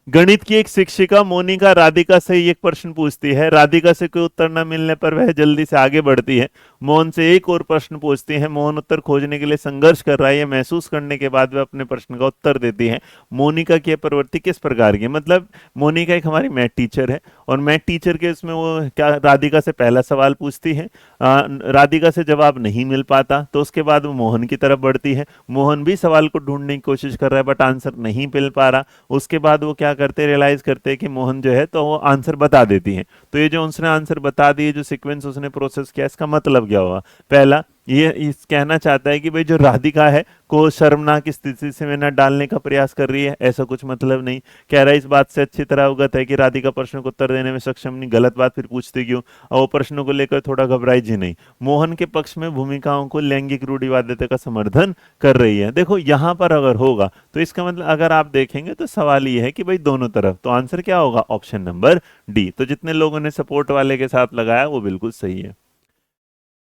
गणित की एक शिक्षिका मोनिका राधिका से एक प्रश्न पूछती है, राधिका से कोई उत्तर न मिलने पर वह जल्दी से आगे बढ़ती है, मोहन से एक और प्रश्न पूछती है। मोहन उत्तर खोजने के लिए संघर्ष कर रहा है, यह महसूस करने के बाद वह अपने प्रश्न का उत्तर देती है। मोनिका की प्रवृत्ति किस प्रकार की है, मतलब मोनिका एक हमारी मैथ टीचर है, और मैथ टीचर के उसमें वो क्या राधिका से पहला सवाल पूछती है, राधिका से जवाब नहीं मिल पाता, तो उसके बाद वो मोहन की तरफ बढ़ती है। मोहन भी सवाल को ढूंढने की कोशिश कर रहा है बट आंसर नहीं मिल पा रहा। उसके बाद वो क्या करते, रियलाइज करते हैं कि मोहन जो है तो वो आंसर बता देती है। तो ये जो उसने आंसर बता दिए, जो सीक्वेंस उसने प्रोसेस किया, इसका मतलब क्या हुआ, पहला ये इस कहना चाहता है कि भाई जो राधिका है को शर्मनाक स्थिति से में न डालने का प्रयास कर रही है, ऐसा कुछ मतलब नहीं। कह रहा है इस बात से अच्छी तरह अवगत है कि राधिका प्रश्न को उत्तर देने में सक्षम नहीं, गलत बात फिर पूछते क्यों, और वो प्रश्नों को लेकर थोड़ा घबराई जी नहीं। मोहन के पक्ष में भूमिकाओं को लैंगिक रूढ़िवादिता का समर्थन कर रही है। देखो यहां पर अगर होगा तो इसका मतलब अगर आप देखेंगे तो सवाल ये है कि भाई दोनों तरफ, तो आंसर क्या होगा, ऑप्शन नंबर डी। तो जितने लोगों ने सपोर्ट वाले के साथ लगाया वो बिल्कुल सही है।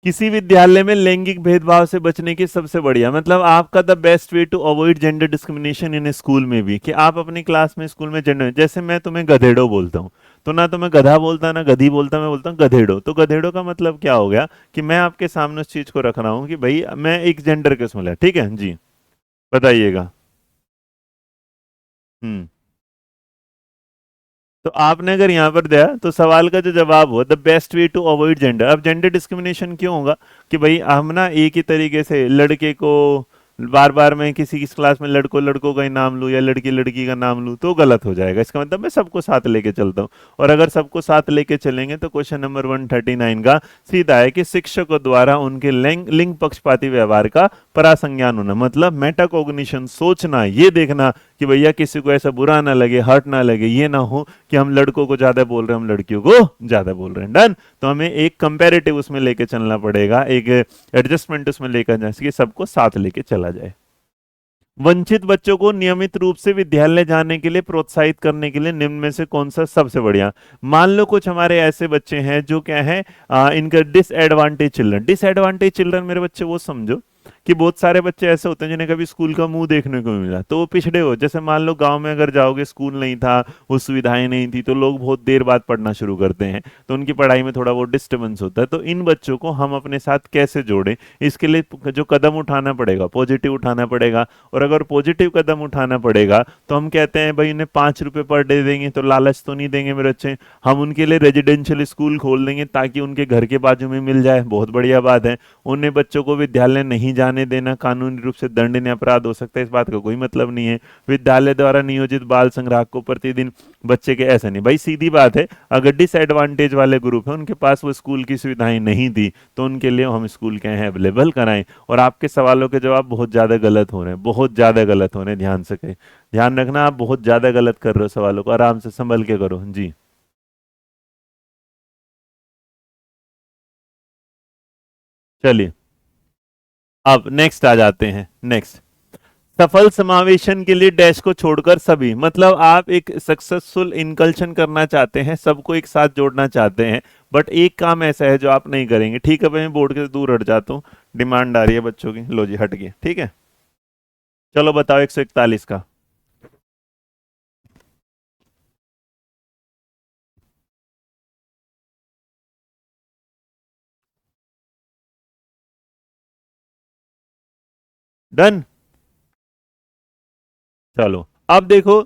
किसी विद्यालय में लैंगिक भेदभाव से बचने की सबसे बढ़िया, मतलब आपका the best way to avoid gender discrimination in school में भी, कि आप अपनी क्लास में स्कूल में जेंडर, जैसे मैं तुम्हें गधेड़ो बोलता हूँ, तो ना तो मैं गधा बोलता ना गधी बोलता, मैं बोलता हूँ गधेड़ो। तो गधेड़ो का मतलब क्या हो गया कि मैं आपके सामने उस चीज को रख रहा हूँ कि भाई मैं एक जेंडर के उसमें, ठीक है जी, बताइएगा। हम्म। तो आपने अगर यहाँ पर दिया तो सवाल का जो जवाब हो, the best way to avoid gender. अब जेंडर डिस्क्रिमिनेशन क्यों होगा कि भाई हम ना एक ही तरीके से लड़के को बार बार मैं किसी की क्लास में लड़कों लड़कों का ही नाम लूं या लड़की लड़की का नाम लूं तो गलत हो जाएगा। इसका मतलब मैं सबको साथ लेके चलता हूं, और अगर सबको साथ लेके चलेंगे तो क्वेश्चन नंबर 139 का सीधा है कि शिक्षकों द्वारा उनके लिंग लिंग पक्षपाती व्यवहार का परासंज्ञान होना, मतलब मेटाकोग्निशन, सोचना, ये देखना कि भैया किसी को ऐसा बुरा ना लगे, हर्ट ना लगे, ये ना हो कि हम लड़कों को ज्यादा बोल रहे हैं, हम लड़कियों को ज्यादा बोल रहे हैं। डन। तो हमें एक कंपैरेटिव उसमें लेके चलना पड़ेगा, एक एडजस्टमेंट उसमें लेकर जाए कि सबको साथ लेके चला जाए। वंचित बच्चों को नियमित रूप से विद्यालय जाने के लिए प्रोत्साहित करने के लिए निम्न में से कौन सा सबसे बढ़िया। मान लो कुछ हमारे ऐसे बच्चे हैं जो क्या है, इनका डिसएडवांटेज चिल्ड्रन। डिसएडवांटेज चिल्ड्रन मेरे बच्चे वो समझो कि बहुत सारे बच्चे ऐसे होते हैं जिन्हें कभी स्कूल का मुंह देखने को नहीं मिला, तो वो पिछड़े हो। जैसे मान लो गांव में अगर जाओगे, स्कूल नहीं था, वो सुविधाएं नहीं थी, तो लोग बहुत देर बाद पढ़ना शुरू करते हैं, तो उनकी पढ़ाई में थोड़ा वो डिस्टर्बेंस होता है। तो इन बच्चों को हम अपने साथ कैसे जोड़ें, इसके लिए जो कदम उठाना पड़ेगा, पॉजिटिव उठाना पड़ेगा। और अगर पॉजिटिव कदम उठाना पड़ेगा तो हम कहते हैं भाई इन्हें 5 रुपए पर डे देंगे, तो लालच तो नहीं देंगे मेरे बच्चे। हम उनके लिए रेजिडेंशियल स्कूल खोल देंगे ताकि उनके घर के बाजू में मिल जाए, बहुत बढ़िया बात है। उन्हें बच्चों को विद्यालय नहीं जाने देना कानूनी रूप से दंडनीय अपराध हो सकता है, इस बात का कोई मतलब नहीं है। विद्यालय द्वारा नियोजित बाल संग्राहक को प्रतिदिन बच्चे के, ऐसा नहीं भाई, सीधी बात है, अगर डिसएडवांटेज वाले ग्रुप है, उनके पास वो स्कूल की सुविधाएं नहीं थी, तो उनके लिए हम स्कूल क्या है अवेलेबल कराएं। और आपके सवालों के जवाब बहुत ज्यादा गलत हो रहे हैं, बहुत ज्यादा गलत हो रहे हैं, ध्यान से कहें, ध्यान रखना, आप बहुत ज्यादा गलत कर रहे हो सवालों को, आराम से संभल के करो जी। चलिए अब नेक्स्ट आ जाते हैं। नेक्स्ट, सफल समावेशन के लिए डैश को छोड़कर सभी, मतलब आप एक सक्सेसफुल इनकल्शन करना चाहते हैं, सबको एक साथ जोड़ना चाहते हैं, बट एक काम ऐसा है जो आप नहीं करेंगे। ठीक है भाई, मैं बोर्ड के दूर हट जाता हूँ, डिमांड आ रही है बच्चों की, लो जी हट गए, ठीक है। चलो बताओ 141 का। डन। चलो अब देखो,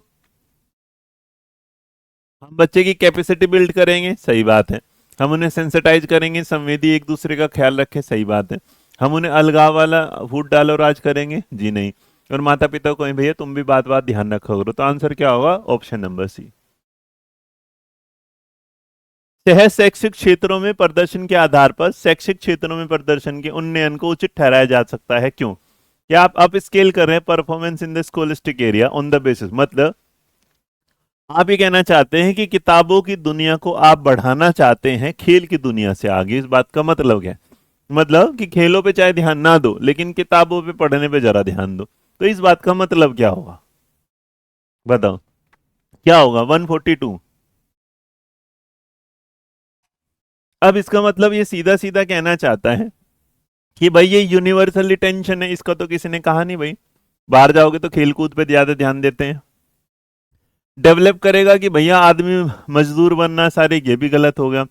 हम बच्चे की कैपेसिटी बिल्ड करेंगे, सही बात है। हम उन्हें सेंसिटाइज करेंगे, संवेदी, एक दूसरे का ख्याल रखें, सही बात है। हम उन्हें अलगाव वाला फूट डालो राज करेंगे, जी नहीं। और माता पिता को कहें भैया तुम भी बात बात ध्यान रखा करो, तो आंसर क्या होगा, ऑप्शन नंबर सी। शहर शैक्षिक क्षेत्रों में प्रदर्शन के आधार पर शैक्षिक क्षेत्रों में प्रदर्शन के उन्नयन को उचित ठहराया जा सकता है, क्यों? क्या आप अप स्केल कर रहे हैं performance in the scholastic area on the basis, मतलब आप ये कहना चाहते हैं कि किताबों की दुनिया को आप बढ़ाना चाहते हैं खेल की दुनिया से आगे, इस बात का मतलब क्या है? मतलब कि खेलों पे चाहे ध्यान ना दो, लेकिन किताबों पे, पढ़ने पे जरा ध्यान दो, तो इस बात का मतलब क्या होगा, बताओ क्या होगा, 142। अब इसका मतलब ये सीधा सीधा कहना चाहता है कि भाई ये यूनिवर्सल टेंशन है, इसका तो किसी ने कहा नहीं भाई, बाहर जाओगे तो खेल कूद पे ज्यादा ध्यान देते हैं। डेवलप करेगा कि भैया आदमी मजदूर बनना सारे, ये भी गलत हो गया।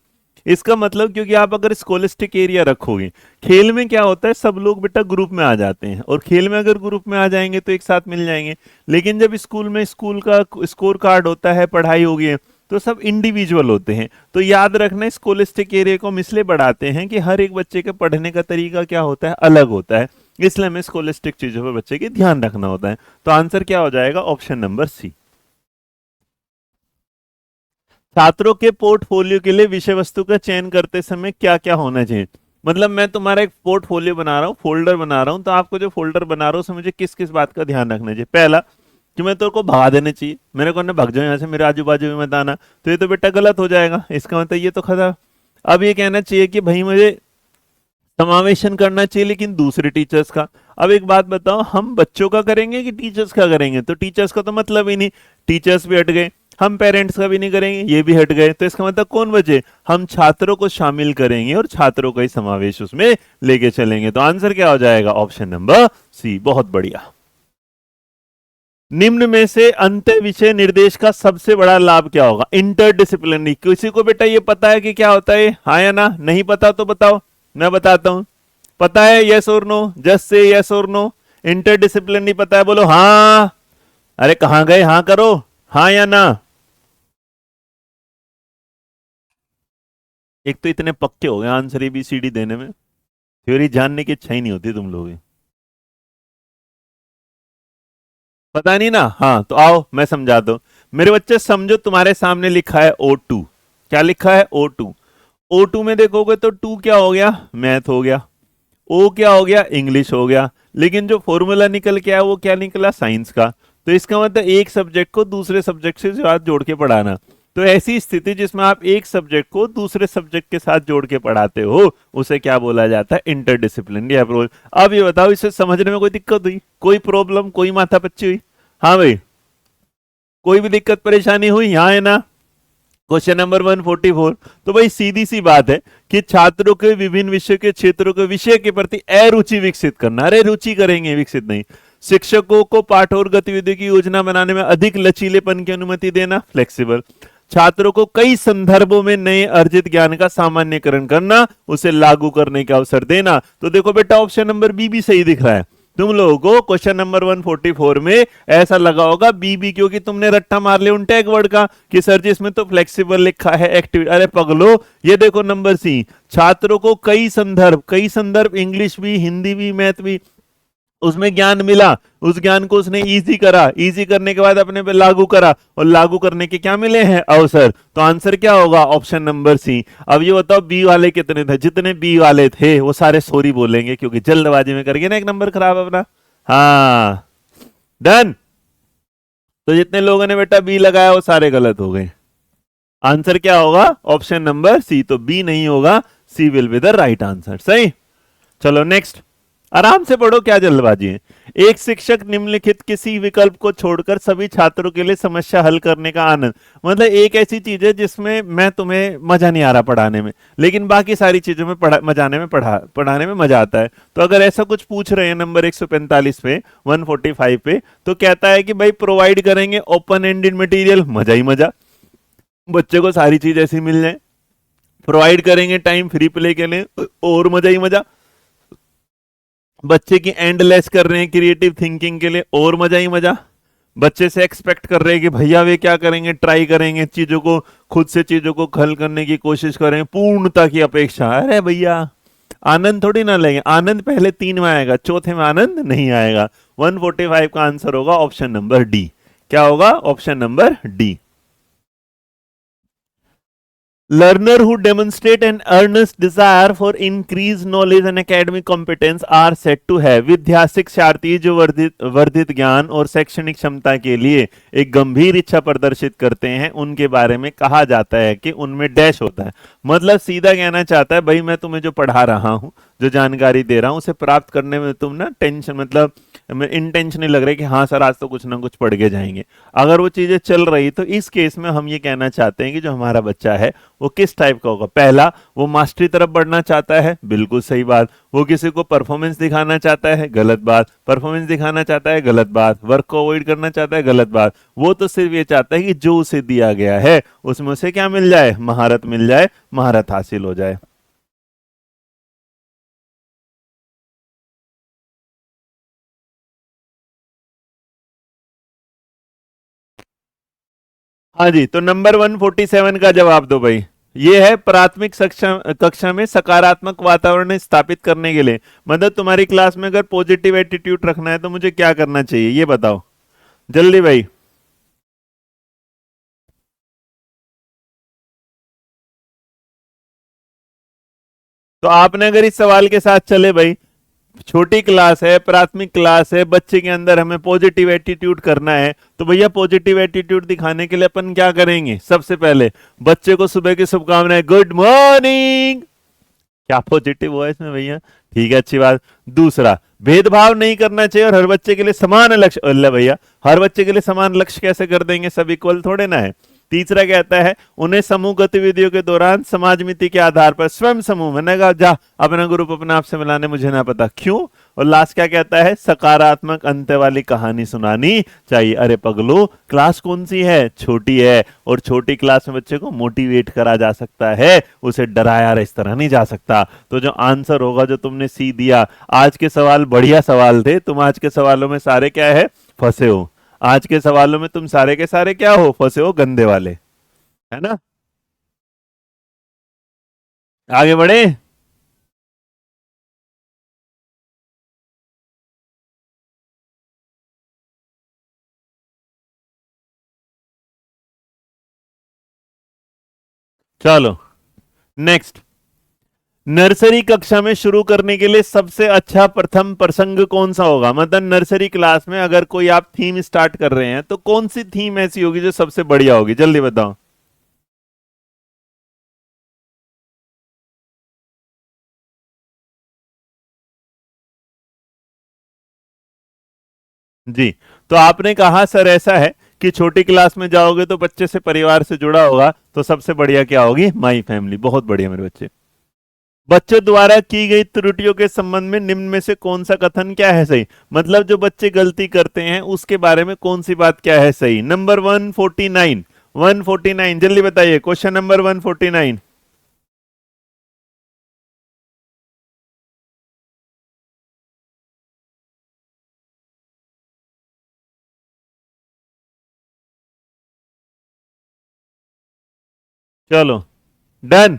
इसका मतलब, क्योंकि आप अगर स्कॉलिस्टिक एरिया रखोगे, खेल में क्या होता है, सब लोग बेटा ग्रुप में आ जाते हैं, और खेल में अगर ग्रुप में आ जाएंगे तो एक साथ मिल जाएंगे। लेकिन जब स्कूल में स्कूल का स्कोर कार्ड होता है, पढ़ाई होगी है, तो सब इंडिविजुअल होते हैं। तो याद रखना, स्कॉलिस्टिक एरिया को हम इसलिए बढ़ाते हैं कि हर एक बच्चे के पढ़ने का तरीका क्या होता है, अलग होता है, इसलिए हमें स्कॉलिस्टिक चीजों पर बच्चे की ध्यान रखना होता है। तो आंसर क्या हो जाएगा, ऑप्शन नंबर सी। छात्रों के पोर्टफोलियो के लिए विषय वस्तु का चयन करते समय क्या क्या होना चाहिए, मतलब मैं तुम्हारा एक पोर्टफोलियो बना रहा हूँ, फोल्डर बना रहा हूँ, तो आपको जो फोल्डर बना रहा हूँ उसमें मुझे किस किस बात का ध्यान रखना चाहिए। पहला, कि मैं तेरे को भगा देना चाहिए, मेरे को ना भाग जाओ यहाँ से, मेरे आजू बाजू में मत आना, तो ये तो बेटा गलत हो जाएगा, इसका मतलब ये तो खरा। अब ये कहना चाहिए कि भाई मुझे समावेशन करना चाहिए, लेकिन दूसरे टीचर्स का। अब एक बात बताओ, हम बच्चों का करेंगे कि टीचर्स का करेंगे, तो टीचर्स का तो मतलब ही नहीं, टीचर्स भी हट गए। हम पेरेंट्स का भी नहीं करेंगे, ये भी हट गए, तो इसका मतलब कौन बचे, हम छात्रों को शामिल करेंगे और छात्रों का ही समावेश उसमें लेके चलेंगे। तो आंसर क्या हो जाएगा, ऑप्शन नंबर सी, बहुत बढ़िया। निम्न में से अंत विषय निर्देश का सबसे बड़ा लाभ क्या होगा, इंटरडिसिप्लिनरी। किसी को बेटा ये पता है कि क्या होता है, हाँ या ना, नहीं पता तो बताओ, मैं बताता हूं। पता है, यस और नो, जस्ट से यस और नो। इंटरडिसिप्लिनरी पता है, बोलो हाँ। अरे कहां गए, हाँ करो, हाँ या ना। एक तो इतने पक्के हो गए आंसर ABCD देने में, थ्योरी जानने की इच्छा ही नहीं होती तुम लोग। पता नहीं ना, हाँ तो आओ मैं समझा दो। मेरे बच्चे समझो, तुम्हारे सामने लिखा है O2, क्या लिखा है, O2। O2 में देखोगे तो 2 क्या हो गया, मैथ हो गया, O क्या हो गया, इंग्लिश हो गया, लेकिन जो फॉर्मूला निकल के आया वो क्या निकला, साइंस का। तो इसका मतलब एक सब्जेक्ट को दूसरे सब्जेक्ट से साथ जोड़ के पढ़ाना। तो ऐसी स्थिति जिसमें आप एक सब्जेक्ट को दूसरे सब्जेक्ट के साथ जोड़ के पढ़ाते हो उसे क्या बोला जाता है, इंटरडिसिप्लिनरी अप्रोच। अब ये बताओ इसे समझने में कोई दिक्कत हुई, कोई प्रॉब्लम, कोई माथापच्ची हुई? हाँ भाई, कोई भी दिक्कत परेशानी हुई? यहाँ है ना क्वेश्चन नंबर 144। तो भाई सीधी सी बात है कि छात्रों के विभिन्न विषय के क्षेत्रों के विषय के प्रति अरुचि विकसित करना। अरे रुचि करेंगे, विकसित नहीं। शिक्षकों को पाठ और गतिविधियों की योजना बनाने में अधिक लचीलेपन की अनुमति देना, फ्लेक्सिबल। छात्रों को कई संदर्भों में नए अर्जित ज्ञान का सामान्यकरण करना, उसे लागू करने का अवसर देना। तो देखो बेटा ऑप्शन नंबर बी भी सही दिख रहा है तुम लोगों को। क्वेश्चन नंबर 144 में ऐसा लगा होगा बी, क्योंकि तुमने रट्टा मार लिया उन टैग वर्ड का कि सर जी इसमें तो फ्लेक्सिबल लिखा है, एक्टिविटी। अरे पगलो, ये देखो नंबर सी, छात्रों को कई संदर्भ इंग्लिश भी, हिंदी भी, मैथ भी, उसमें ज्ञान मिला, उस ज्ञान को उसने इजी करा, इजी करने के बाद अपने पे लागू करा, और लागू करने के क्या मिले हैं, अवसर। तो आंसर क्या होगा, ऑप्शन नंबर सी। अब ये बताओ बी वाले कितने थे? जितने बी वाले थे वो सारे सॉरी बोलेंगे क्योंकि जल्दबाजी में करके ना एक नंबर खराब अपना। हाँ डन। तो जितने लोगों ने बेटा बी लगाया वो सारे गलत हो गए। आंसर क्या होगा, ऑप्शन नंबर सी। तो बी नहीं होगा, C will be the right answer. सही। चलो नेक्स्ट, आराम से पढ़ो, क्या जल्दबाजी है। एक शिक्षक निम्नलिखित किसी विकल्प को छोड़कर सभी छात्रों के लिए समस्या हल करने का आनंद, मतलब एक ऐसी चीज है जिसमें मैं तुम्हें मजा नहीं आ रहा पढ़ाने में, लेकिन बाकी सारी चीजों में पढ़ाने में मजा आता है। तो अगर ऐसा कुछ पूछ रहे हैं नंबर 145 पे, 145 पे, तो कहता है कि भाई प्रोवाइड करेंगे ओपन एंडेड मटेरियल, मजा ही मजा, बच्चे को सारी चीज ऐसी मिल जाए। प्रोवाइड करेंगे टाइम फ्री प्ले के लिए, और मजा ही मजा। बच्चे की एंडलेस कर रहे हैं क्रिएटिव थिंकिंग के लिए, और मजा ही मजा। बच्चे से एक्सपेक्ट कर रहे हैं कि भैया वे क्या करेंगे, ट्राई करेंगे चीजों को, खुद से चीजों को हल करने की कोशिश करेंगे, पूर्णता की अपेक्षा। अरे भैया आनंद थोड़ी ना लेंगे, आनंद पहले 3 में आएगा, चौथे में आनंद नहीं आएगा। 145 का आंसर होगा ऑप्शन नंबर डी। क्या होगा, option number D. Learner who demonstrate an earnest desire for increased knowledge and academic competence are said to have। विद्या शिक्षार्थी जो वर्धित ज्ञान और शैक्षणिक क्षमता के लिए एक गंभीर इच्छा प्रदर्शित करते हैं, उनके बारे में कहा जाता है कि उनमें डैश होता है। मतलब सीधा कहना चाहता है भाई मैं तुम्हें जो पढ़ा रहा हूं, जो जानकारी दे रहा हूं, उसे प्राप्त करने में तुम ना टेंशन, मतलब इंटेंशनली लग रहा है कि हाँ सर आज तो कुछ ना कुछ पढ़ के जाएंगे। अगर वो चीजें चल रही तो इस केस में हम ये कहना चाहते हैं कि जो हमारा बच्चा है वो किस टाइप का होगा। पहला, वो मास्टरी तरफ बढ़ना चाहता है, बिल्कुल सही बात। वो किसी को परफॉर्मेंस दिखाना चाहता है, गलत बात। परफॉर्मेंस दिखाना चाहता है, गलत बात। वर्क को अवॉइड करना चाहता है, गलत बात। वो तो सिर्फ ये चाहता है कि जो उसे दिया गया है उसमें उसे क्या मिल जाए, महारत मिल जाए, महारत हासिल हो जाए। हाँ जी, तो नंबर 147 का जवाब दो भाई। ये है प्राथमिक कक्षा में सकारात्मक वातावरण स्थापित करने के लिए, मतलब तुम्हारी क्लास में अगर पॉजिटिव एटीट्यूड रखना है तो मुझे क्या करना चाहिए ये बताओ जल्दी भाई। तो आपने अगर इस सवाल के साथ चले भाई, छोटी क्लास है, प्राथमिक क्लास है, बच्चे के अंदर हमें पॉजिटिव एटीट्यूड करना है, तो भैया पॉजिटिव एटीट्यूड दिखाने के लिए अपन क्या करेंगे, सबसे पहले बच्चे को सुबह की शुभकामनाएं, गुड मॉर्निंग। क्या पॉजिटिव हुआ इसमें भैया, ठीक है अच्छी बात। दूसरा, भेदभाव नहीं करना चाहिए और हर बच्चे के लिए समान लक्ष्य। अल्लाह भैया हर बच्चे के लिए समान लक्ष्य कैसे कर देंगे, सब इक्वल थोड़े ना है। तीसरा कहता है उन्हें समूह गतिविधियों के दौरान समाज मिति के आधार पर स्वयं समूह, मैंने कहा जा अपना ग्रुप अपने आप से मिलाने, मुझे ना पता क्यों। और लास्ट क्या कहता है, सकारात्मक अंत वाली कहानी सुनानी चाहिए। अरे पगलो क्लास कौन सी है, छोटी है, और छोटी क्लास में बच्चे को मोटिवेट करा जा सकता है, उसे डराया इस तरह नहीं जा सकता। तो जो आंसर होगा जो तुमने सी दिया, आज के सवाल बढ़िया सवाल थे, तुम आज के सवालों में सारे क्या है, फंसे हो। आज के सवालों में तुम सारे के सारे क्या हो, फंसे हो, गंदे वाले, है ना। आगे बढ़े। चलो नेक्स्ट, नर्सरी कक्षा में शुरू करने के लिए सबसे अच्छा प्रथम प्रसंग कौन सा होगा। मतलब नर्सरी क्लास में अगर कोई आप थीम स्टार्ट कर रहे हैं तो कौन सी थीम ऐसी होगी जो सबसे बढ़िया होगी, जल्दी बताओ। जी। तो आपने कहा सर ऐसा है कि छोटी क्लास में जाओगे तो बच्चे से परिवार से जुड़ा होगा, तो सबसे बढ़िया क्या होगी? My family. बहुत बढ़िया मेरे बच्चे। बच्चों द्वारा की गई त्रुटियों के संबंध में निम्न में से कौन सा कथन क्या है सही? मतलब जो बच्चे गलती करते हैं उसके बारे में कौन सी बात क्या है सही? नंबर 149, 149 जल्दी बताइए, क्वेश्चन नंबर 149। चलो डन।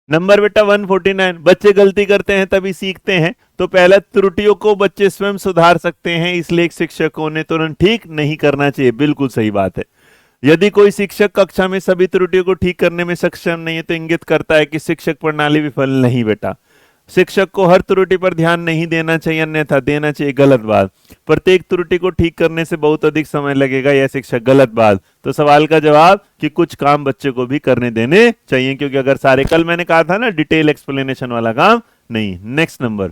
नंबर बेटा 149। बच्चे गलती करते हैं तभी सीखते हैं, तो पहला त्रुटियों को बच्चे स्वयं सुधार सकते हैं, इसलिए एक शिक्षक को उन्हें तुरंत ठीक नहीं करना चाहिए। बिल्कुल सही बात है। यदि कोई शिक्षक कक्षा में सभी त्रुटियों को ठीक करने में सक्षम नहीं है तो इंगित करता है कि शिक्षक प्रणाली विफल नहीं बेटा। शिक्षक को हर त्रुटि पर ध्यान नहीं देना चाहिए, अन्यथा देना चाहिए, गलत बात। प्रत्येक त्रुटि को ठीक करने से बहुत अधिक समय लगेगा, यह शिक्षक, गलत बात। तो सवाल का जवाब कि कुछ काम बच्चे को भी करने देने चाहिए, क्योंकि अगर सारे, कल मैंने कहा था ना डिटेल एक्सप्लेनेशन वाला काम नहीं। नेक्स्ट नंबर,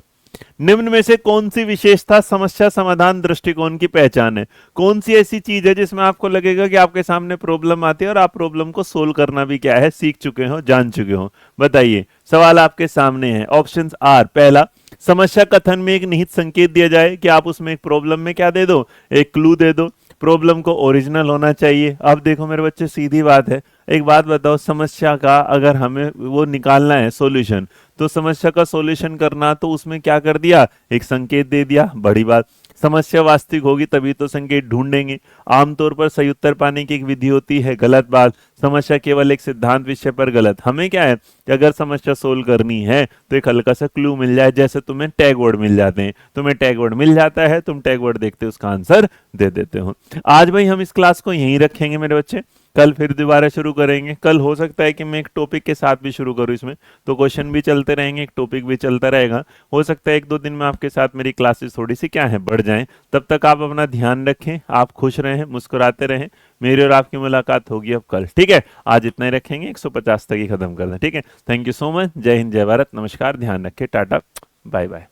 निम्न में से कौन सी विशेषता समस्या समाधान दृष्टिकोण की पहचान है? कौन सी ऐसी चीज है जिसमें आपको लगेगा कि आपके सामने प्रॉब्लम आती है और आप प्रॉब्लम को सोल्व करना भी क्या है, सीख चुके हो, जान चुके हो? बताइए। सवाल आपके सामने है। ऑप्शंस आर, पहला, समस्या कथन में एक निहित संकेत दिया जाए कि आप उसमें एक प्रॉब्लम में क्या दे दो, एक क्लू दे दो। प्रॉब्लम को ओरिजिनल होना चाहिए। अब देखो मेरे बच्चे, सीधी बात है, एक बात बताओ, समस्या का अगर हमें वो निकालना है सॉल्यूशन, तो समस्या का सॉल्यूशन करना, तो उसमें क्या कर दिया, एक संकेत दे दिया, बड़ी बात। समस्या वास्तविक होगी तभी तो संकेत ढूंढेंगे। आमतौर पर सही उत्तर पाने की एक विधि होती है, गलत बात। समस्या केवल एक सिद्धांत विषय पर, गलत। हमें क्या है कि अगर समस्या सोल्व करनी है तो एक हल्का सा क्लू मिल जाए, जैसे तुम्हें टैग वर्ड मिल जाते हैं, तुम्हें टैग वर्ड मिल जाता है, तुम टैग वर्ड देखते हो, उसका आंसर दे देते हो। आज भाई हम इस क्लास को यहीं रखेंगे मेरे बच्चे, कल फिर दोबारा शुरू करेंगे। कल हो सकता है कि मैं एक टॉपिक के साथ भी शुरू करूं इसमें, तो क्वेश्चन भी चलते रहेंगे, एक टॉपिक भी चलता रहेगा। हो सकता है एक दो दिन में आपके साथ मेरी क्लासेस थोड़ी सी क्या है, बढ़ जाएं। तब तक आप अपना ध्यान रखें, आप खुश रहें, मुस्कुराते रहें। मेरी और आपकी मुलाकात होगी अब कल, ठीक है? आज इतना ही रखेंगे, 150 तक ही खत्म कर दें, ठीक है? Thank you so much. जय हिंद, जय भारत, नमस्कार, ध्यान रखें, टाटा, बाय बाय।